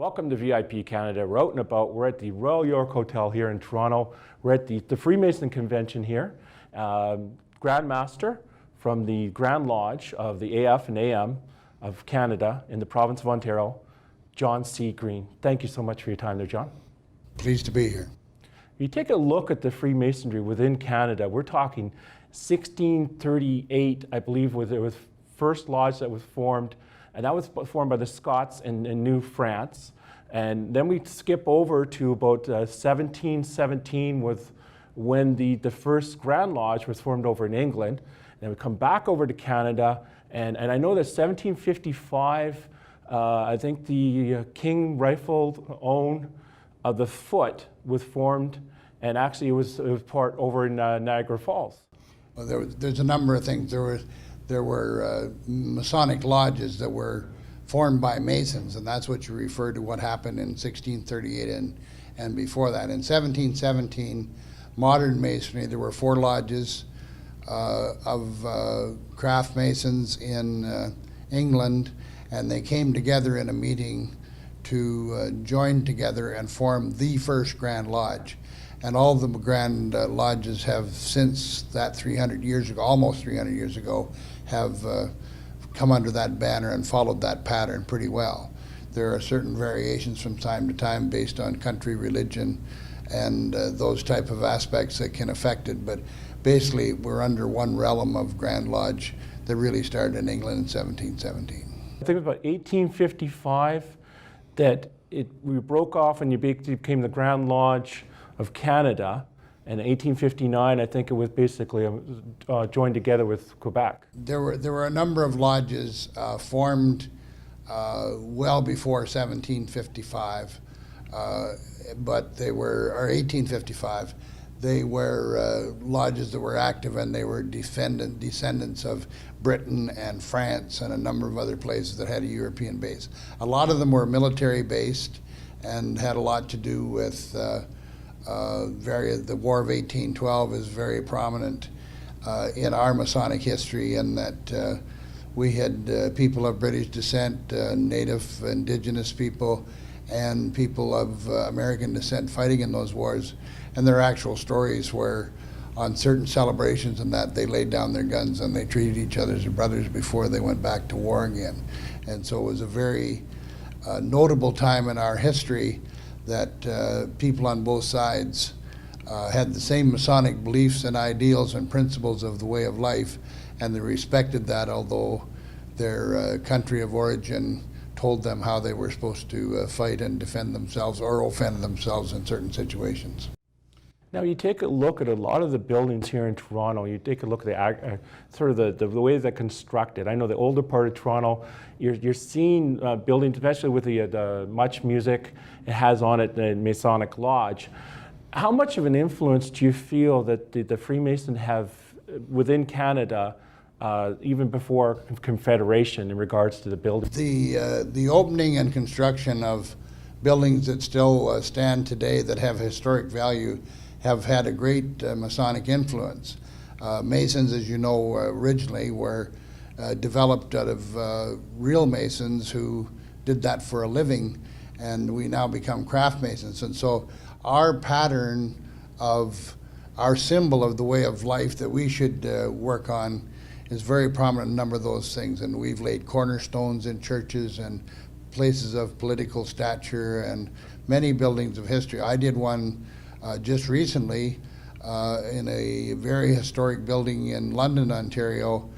Welcome to VIP Canada. We're out and about. We're at the Royal York Hotel here in Toronto. We're at the Freemason Convention here. Grand Master from the Grand Lodge of the AF and AM of Canada in the province of Ontario, John C. Green. Thank you so much for your time there, John. Pleased to be here. You take a look at the Freemasonry within Canada. We're talking 1638, I believe, was the first lodge that was formed, and that was formed by the Scots in New France. And then we skip over to about 1717 was when the first Grand Lodge was formed over in England. And then we come back over to Canada, and I know that 1755, I think the King Rifle Own of the Foot was formed, and actually it was part over in Niagara Falls. Well, there's a number of things. There were Masonic lodges that were formed by Masons, and that's what you refer to what happened in 1638 and before that. In 1717, modern Masonry, there were 4 lodges of craft Masons in England, and they came together in a meeting to join together and form the first Grand Lodge. And all the Grand Lodges have since that 300 years ago, almost 300 years ago, have come under that banner and followed that pattern pretty well. There are certain variations from time to time based on country, religion, and those type of aspects that can affect it, but basically we're under one realm of Grand Lodge that really started in England in 1717. I think it was about 1855 that we broke off and you became the Grand Lodge of Canada, and in 1859, I think it was basically joined together with Quebec. There were a number of lodges formed well before 1755, but they were, or 1855. They were lodges that were active, and they were descendants of Britain and France and a number of other places that had a European base. A lot of them were military based and had a lot to do with the War of 1812 is very prominent in our Masonic history, in that we had people of British descent, native indigenous people, and people of American descent fighting in those wars. And there are actual stories where on certain celebrations and that they laid down their guns and they treated each other as brothers before they went back to war again. And so it was a very notable time in our history that people on both sides had the same Masonic beliefs and ideals and principles of the way of life, and they respected that, although their country of origin told them how they were supposed to fight and defend themselves or offend themselves in certain situations. Now, you take a look at a lot of the buildings here in Toronto. You take a look at the way they're constructed. I know the older part of Toronto, you're seeing buildings, especially with the much music it has on it, the Masonic Lodge. How much of an influence do you feel that the Freemasons have within Canada, even before Confederation, in regards to the buildings? The opening and construction of buildings that still stand today that have historic value have had a great Masonic influence. Masons, as you know, originally were developed out of real Masons who did that for a living, and we now become craft Masons. And so our pattern of our symbol of the way of life that we should work on is very prominent in a number of those things. And we've laid cornerstones in churches and places of political stature and many buildings of history. I did one just recently in a very historic building in London, Ontario,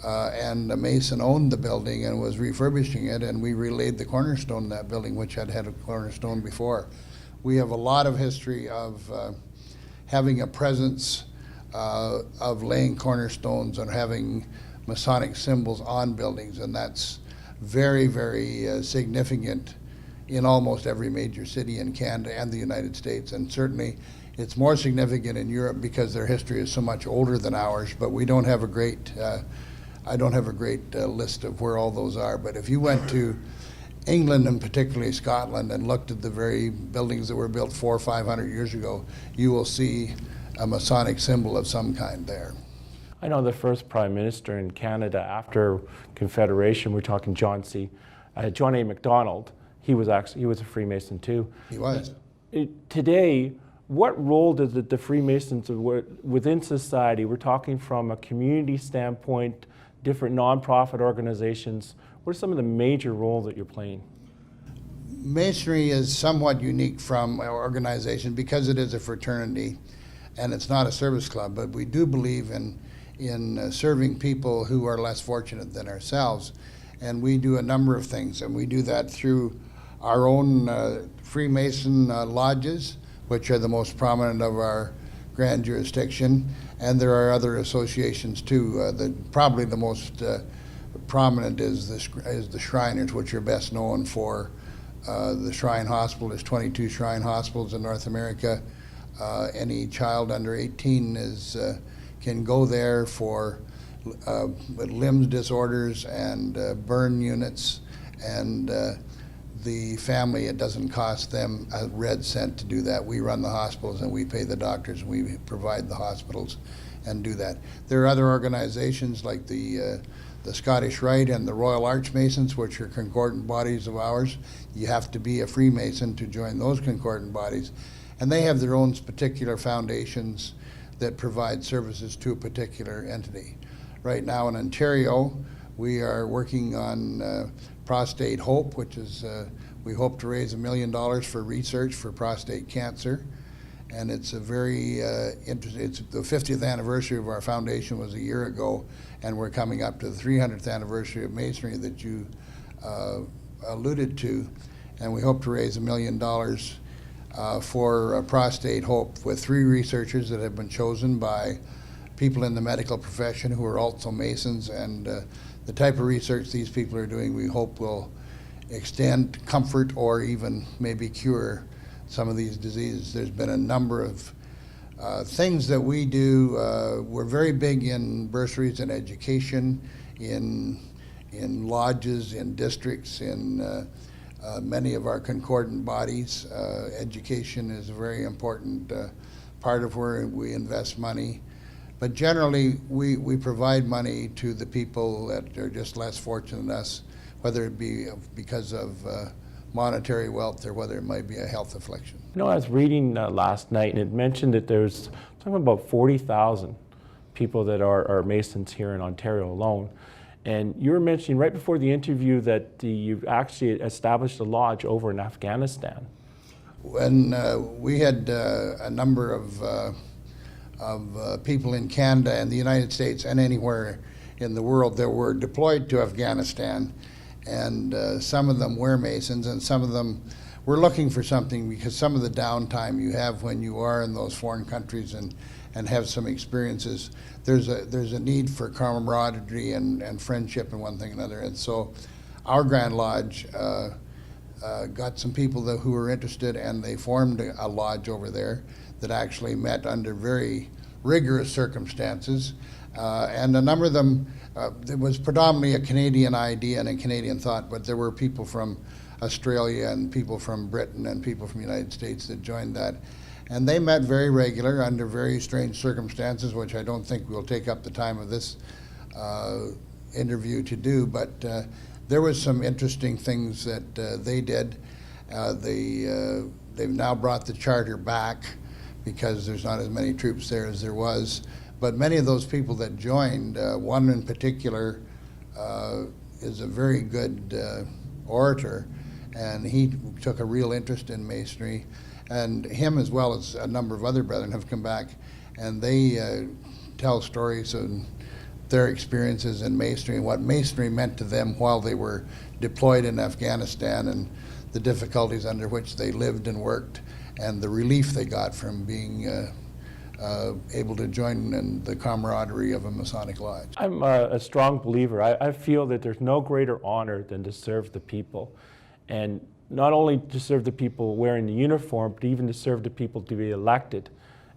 and a Mason owned the building and was refurbishing it, and we relaid the cornerstone in that building, which had had a cornerstone before. We have a lot of history of having a presence of laying cornerstones and having Masonic symbols on buildings, and that's very, very significant in almost every major city in Canada and the United States. And certainly it's more significant in Europe because their history is so much older than ours, but we don't have a great, I don't have a great list of where all those are. But if you went to England and particularly Scotland and looked at the very buildings that were built 400 or 500 years ago, you will see a Masonic symbol of some kind there. I know the first Prime Minister in Canada after Confederation, we're talking John A. Macdonald. he was a Freemason too. He was. Today, what role does the Freemasons within society? We're talking from a community standpoint, different nonprofit organizations. What are some of the major roles that you're playing? Masonry is somewhat unique from our organization because it is a fraternity and it's not a service club, but we do believe in serving people who are less fortunate than ourselves. And we do a number of things, and we do that through our own Freemason Lodges, which are the most prominent of our grand jurisdiction, and there are other associations too. Probably the most prominent is the Shriners, which are best known for the Shrine Hospital. There's 22 Shrine Hospitals in North America. Any child under 18 can go there for limb disorders and burn units, and the family, it doesn't cost them a red cent to do that. We run the hospitals and we pay the doctors and we provide the hospitals and do that. There are other organizations like the Scottish Rite and the Royal Archmasons, which are concordant bodies of ours. You have to be a Freemason to join those concordant bodies. And they have their own particular foundations that provide services to a particular entity. Right now in Ontario, we are working on Prostate Hope, which is, we hope to raise $1 million for research for prostate cancer. And it's a very interesting, it's the 50th anniversary of our foundation was a year ago, and we're coming up to the 300th anniversary of Masonry that you alluded to. And we hope to raise $1 million for Prostate Hope with 3 researchers that have been chosen by people in the medical profession who are also Masons, and the type of research these people are doing we hope will extend comfort or even maybe cure some of these diseases. There's been a number of things that we do. We're very big in bursaries and education, in lodges, in districts, in many of our concordant bodies. Education is a very important part of where we invest money. But generally, we provide money to the people that are just less fortunate than us, whether it be because of monetary wealth or whether it might be a health affliction. You know, I was reading last night, and it mentioned that there's something about 40,000 people that are Masons here in Ontario alone. And you were mentioning right before the interview that you've actually established a lodge over in Afghanistan. When we had a number of people in Canada and the United States and anywhere in the world that were deployed to Afghanistan, and some of them were Masons and some of them were looking for something, because some of the downtime you have when you are in those foreign countries and have some experiences, there's a need for camaraderie and friendship and one thing and another. And so our Grand Lodge got some people who were interested, and they formed a lodge over there that actually met under very rigorous circumstances. And a number of them, it was predominantly a Canadian idea and a Canadian thought, but there were people from Australia and people from Britain and people from the United States that joined that. And they met very regular under very strange circumstances, which I don't think we'll take up the time of this interview to do, but there was some interesting things that they did. They've now brought the charter back because there's not as many troops there as there was. But many of those people that joined, one in particular is a very good orator, and he took a real interest in Masonry. And him, as well as a number of other brethren, have come back, and they tell stories of their experiences in Masonry and what Masonry meant to them while they were deployed in Afghanistan, and the difficulties under which they lived and worked, and the relief they got from being able to join in the camaraderie of a Masonic lodge. I'm a strong believer. I feel that there's no greater honor than to serve the people. And not only to serve the people wearing the uniform, but even to serve the people to be elected.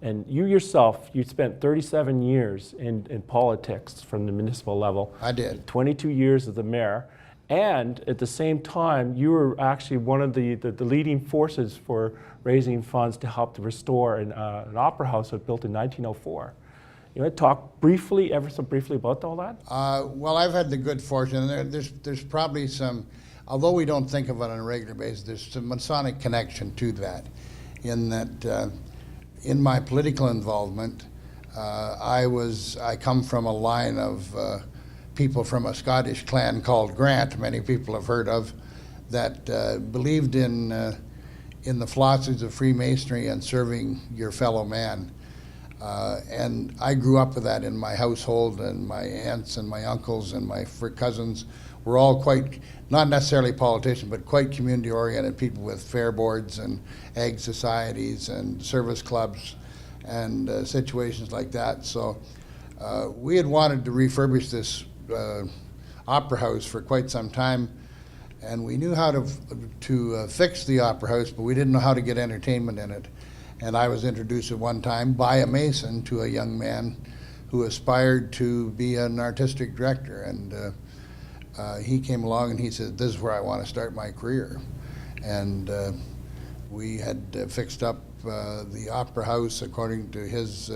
And you yourself, you spent 37 years in politics from the municipal level. I did. 22 years as the mayor. And at the same time, you were actually one of the leading forces for raising funds to help to restore an opera house that was built in 1904. You want to talk ever so briefly about all that? Well, I've had the good fortune, and there's probably some although we don't think of it on a regular basis, there's some Masonic connection to that, in that in my political involvement, I come from a line of people from a Scottish clan called Grant, many people have heard of, that believed in the philosophies of Freemasonry and serving your fellow man. And I grew up with that in my household, and my aunts and my uncles and my cousins were all quite, not necessarily politicians, but quite community-oriented people with fair boards and egg societies and service clubs and situations like that. So we had wanted to refurbish this opera house for quite some time, and we knew how to fix the opera house, but we didn't know how to get entertainment in it. And I was introduced at one time by a Mason to a young man who aspired to be an artistic director. And he came along and he said, "This is where I want to start my career." And we had fixed up the opera house according to his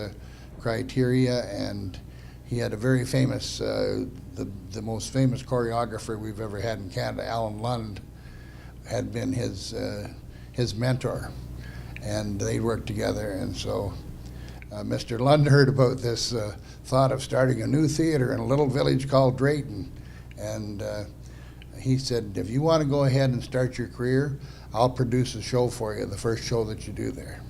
criteria, and he had a very famous, the most famous choreographer we've ever had in Canada, Alan Lund, had been his mentor. And they worked together, and so Mr. Lund heard about this thought of starting a new theater in a little village called Drayton, and he said, "If you want to go ahead and start your career, I'll produce a show for you, the first show that you do there."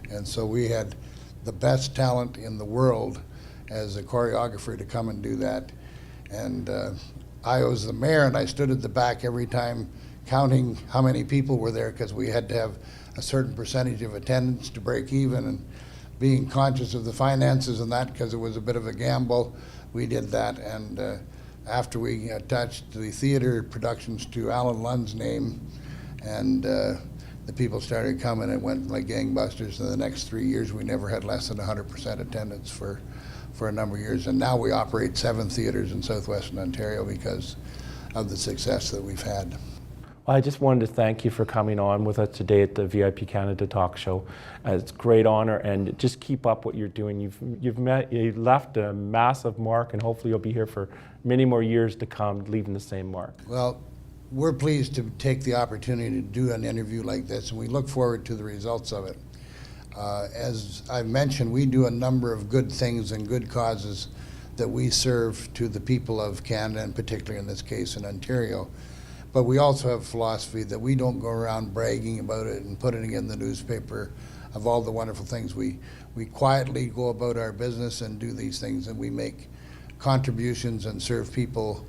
And so we had the best talent in the world as a choreographer to come and do that. And I was the mayor, and I stood at the back every time counting how many people were there, because we had to have a certain percentage of attendance to break even, and being conscious of the finances and that, because it was a bit of a gamble, we did that. And after we attached the theater productions to Alan Lund's name, and the people started coming, it went like gangbusters. In the next 3 years, we never had less than 100% attendance for a number of years. And now we operate 7 theaters in southwestern Ontario because of the success that we've had. Well, I just wanted to thank you for coming on with us today at the VIP Canada Talk Show. It's a great honor, and just keep up what you're doing. You've left a massive mark, and hopefully you'll be here for many more years to come, leaving the same mark. Well, we're pleased to take the opportunity to do an interview like this, and we look forward to the results of it. As I've mentioned, we do a number of good things and good causes that we serve to the people of Canada, and particularly in this case in Ontario. But we also have a philosophy that we don't go around bragging about it and putting it in the newspaper of all the wonderful things. We quietly go about our business and do these things, and we make contributions and serve people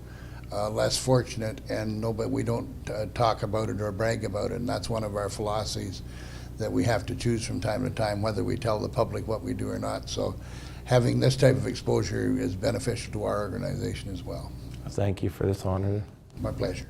less fortunate, and but we don't talk about it or brag about it. And that's one of our philosophies that we have to choose from time to time, whether we tell the public what we do or not. So having this type of exposure is beneficial to our organization as well. Thank you for this honor. My pleasure.